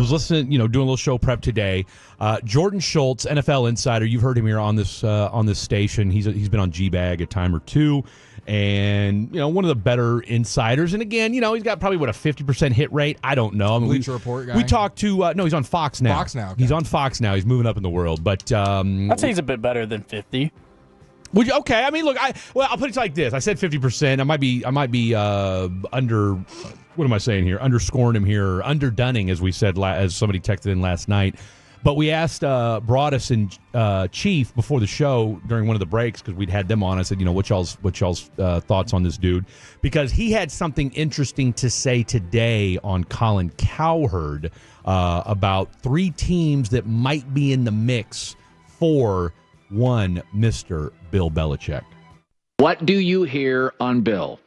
was listening, doing a little show prep today. Jordan Schultz, NFL insider. You've heard him here on this station. He's been on G-Bag a time or two, and one of the better insiders. And again, he's got probably a 50% hit rate. I don't know. I mean, Bleacher Report guy. We talked to no, he's on Fox now. Fox now. Okay. He's on Fox now. He's moving up in the world, but I'd say he's a bit better than 50. Would you? Okay. I mean, look. I'll put it like this. I said 50%. I might be under. What am I saying here? Underscoring him here, underdunning, as we said, as somebody texted in last night. But we asked Broadus and Chief before the show during one of the breaks because we'd had them on. I said, what y'all's thoughts on this dude? Because he had something interesting to say today on Colin Cowherd about 3 teams that might be in the mix for one Mr. Bill Belichick. What do you hear on Bill?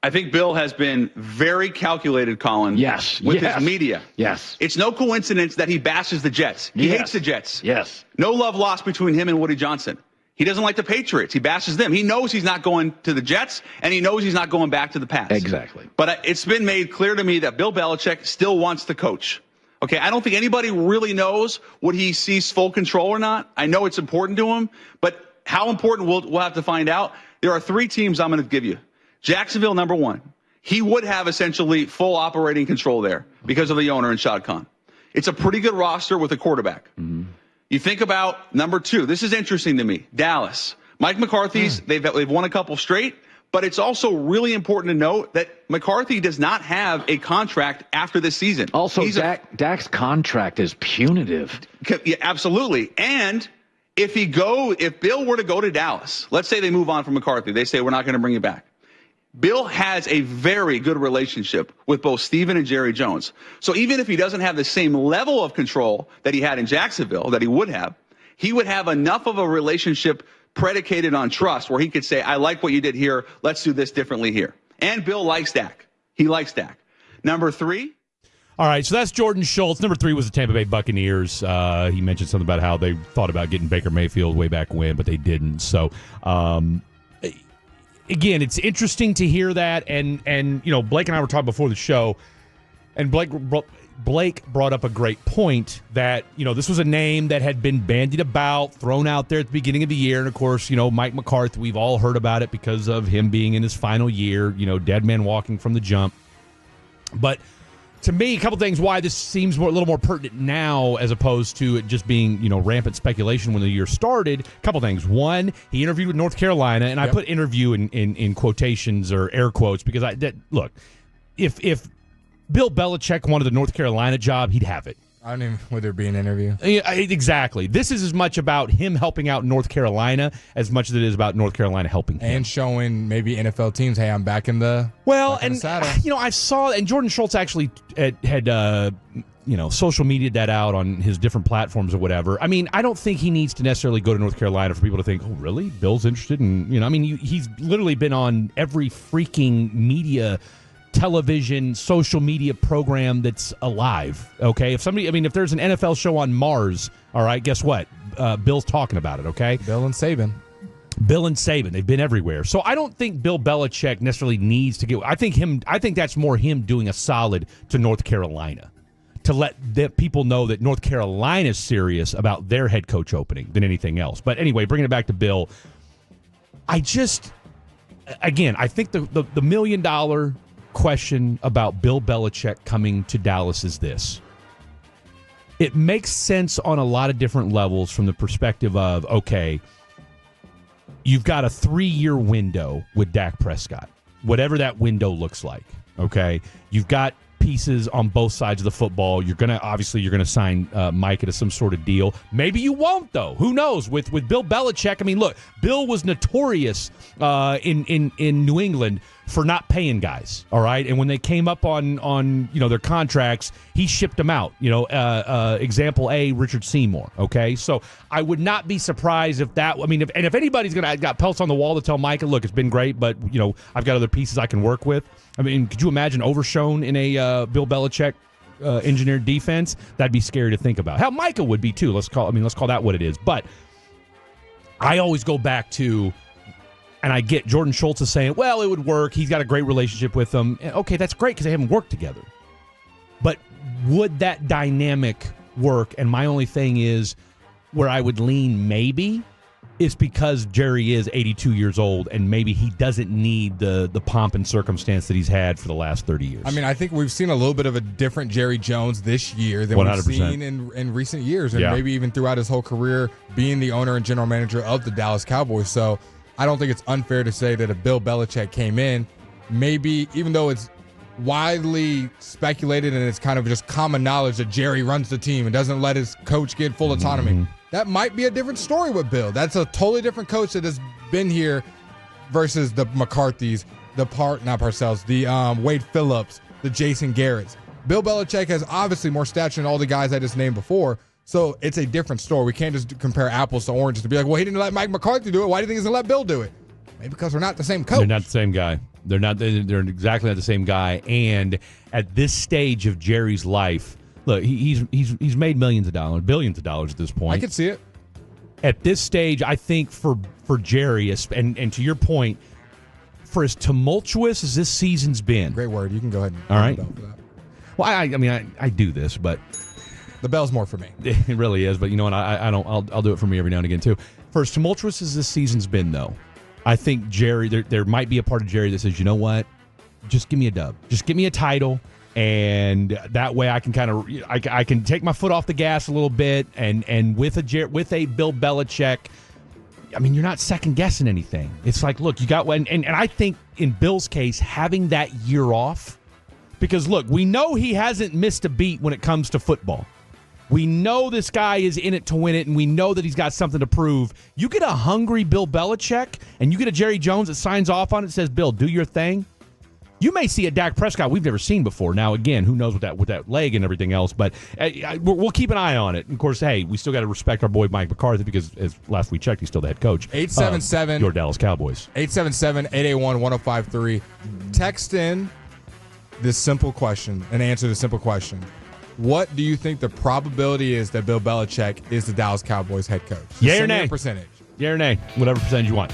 I think Bill has been very calculated, Colin. Yes. With his media. Yes. It's no coincidence that he bashes the Jets. He hates the Jets. Yes. No love lost between him and Woody Johnson. He doesn't like the Patriots. He bashes them. He knows he's not going to the Jets, and he knows he's not going back to the Pats. Exactly. But it's been made clear to me that Bill Belichick still wants to coach. Okay, I don't think anybody really knows what he sees full control or not. I know it's important to him, but how important we'll have to find out. There are 3 teams I'm going to give you. Jacksonville, number 1. He would have essentially full operating control there because of the owner and Shad Khan. It's a pretty good roster with a quarterback. Mm-hmm. You think about number 2. This is interesting to me. Dallas. Mike McCarthy's, they've won a couple straight, but it's also really important to note that McCarthy does not have a contract after this season. Also, Dak's contract is punitive. Yeah, absolutely. And if Bill were to go to Dallas, let's say they move on from McCarthy, they say we're not going to bring you back. Bill has a very good relationship with both Steven and Jerry Jones. So even if he doesn't have the same level of control that he had in Jacksonville, that he would have enough of a relationship predicated on trust where he could say, I like what you did here. Let's do this differently here. And Bill likes Dak. He likes Dak. Number 3. All right, so that's Jordan Schultz. Number 3 was the Tampa Bay Buccaneers. He mentioned something about how they thought about getting Baker Mayfield way back when, but they didn't. So, again, it's interesting to hear that. And Blake and I were talking before the show, and Blake brought up a great point that, this was a name that had been bandied about, thrown out there at the beginning of the year. And, of course, Mike McCarthy, we've all heard about it because of him being in his final year, dead man walking from the jump. But to me, a couple things why this seems a little more pertinent now as opposed to it just being, rampant speculation when the year started. A couple things. One, he interviewed with North Carolina, and I put interview in quotations or air quotes because look, if Bill Belichick wanted the North Carolina job, he'd have it. I don't even would there be an interview. Yeah, exactly. This is as much about him helping out North Carolina as much as it is about North Carolina helping him. And showing maybe NFL teams, hey, I'm back in the saddle. I saw, and Jordan Schultz actually had social media'd that out on his different platforms or whatever. I mean, I don't think he needs to necessarily go to North Carolina for people to think, oh, really? Bill's interested in, he's literally been on every freaking media television, social media program that's alive, okay? If there's an NFL show on Mars, all right, guess what? Bill's talking about it, okay? Bill and Saban, they've been everywhere. So I don't think Bill Belichick necessarily needs to get... I think that's more him doing a solid to North Carolina to let the people know that North Carolina's serious about their head coach opening than anything else. But anyway, bringing it back to Bill, I think the $1 million question about Bill Belichick coming to Dallas is this. It makes sense on a lot of different levels from the perspective of, okay, you've got a 3-year window with Dak Prescott, whatever that window looks like, okay? You've got pieces on both sides of the football. You're going to sign Micah to some sort of deal. Maybe you won't, though. Who knows? With Bill Belichick, I mean, look, Bill was notorious in New England for not paying guys, all right? And when they came up on their contracts, he shipped them out. Example A, Richard Seymour, okay? So I would not be surprised if if anybody's got pelts on the wall to tell Micah, look, it's been great, but, I've got other pieces I can work with. I mean, could you imagine Overshown in a Bill Belichick engineered defense? That'd be scary to think about. Hell, Micah would be too. Let's call that what it is. But I always go back to, and I get Jordan Schultz is saying, well, it would work. He's got a great relationship with them. Okay, that's great because they haven't worked together. But would that dynamic work? And my only thing is where I would lean maybe is because Jerry is 82 years old and maybe he doesn't need the pomp and circumstance that he's had for the last 30 years. I mean, I think we've seen a little bit of a different Jerry Jones this year than 100%. we've seen in recent years, and maybe even throughout his whole career being the owner and general manager of the Dallas Cowboys. So I don't think it's unfair to say that if Bill Belichick came in, maybe even though it's widely speculated and it's kind of just common knowledge that Jerry runs the team and doesn't let his coach get full autonomy, that might be a different story with Bill. That's a totally different coach that has been here versus the McCarthys, the Wade Phillips, the Jason Garretts. Bill Belichick has obviously more stature than all the guys I just named before, so it's a different story. We can't just compare apples to oranges to be like, well, he didn't let Mike McCarthy do it. Why do you think he's going to let Bill do it? Maybe because they're not the same coach. They're not the same guy. They're not. They're exactly not the same guy. And at this stage of Jerry's life, look, he's made millions of dollars, billions of dollars at this point. I could see it. At this stage, I think for Jerry, and to your point, for as tumultuous as this season's been. Great word. You can go ahead and all right. The bell for that. Well, I mean, I do this, but the bell's more for me. It really is. But you know what? I don't. I'll do it for me every now and again too. For as tumultuous as this season's been, though, I think Jerry, there might be a part of Jerry that says, you know what? Just give me a dub. Just give me a title. And that way I can kind of I can take my foot off the gas a little bit. And with a Bill Belichick, I mean, you're not second guessing anything. It's like, look, you got one. And I think in Bill's case, having that year off, because look, we know he hasn't missed a beat when it comes to football. We know this guy is in it to win it, and we know that he's got something to prove. You get a hungry Bill Belichick, and you get a Jerry Jones that signs off on it and says, Bill, do your thing. You may see a Dak Prescott we've never seen before. Now, again, who knows with that leg and everything else, but we'll keep an eye on it. And of course, hey, we still got to respect our boy Mike McCarthy because, as last we checked, he's still the head coach. 877 your Dallas Cowboys. 877-881-1053. Text in this simple question and answer the simple question. What do you think the probability is that Bill Belichick is the Dallas Cowboys head coach? Yay or nay? Percentage. Yay or nay? Whatever percentage you want.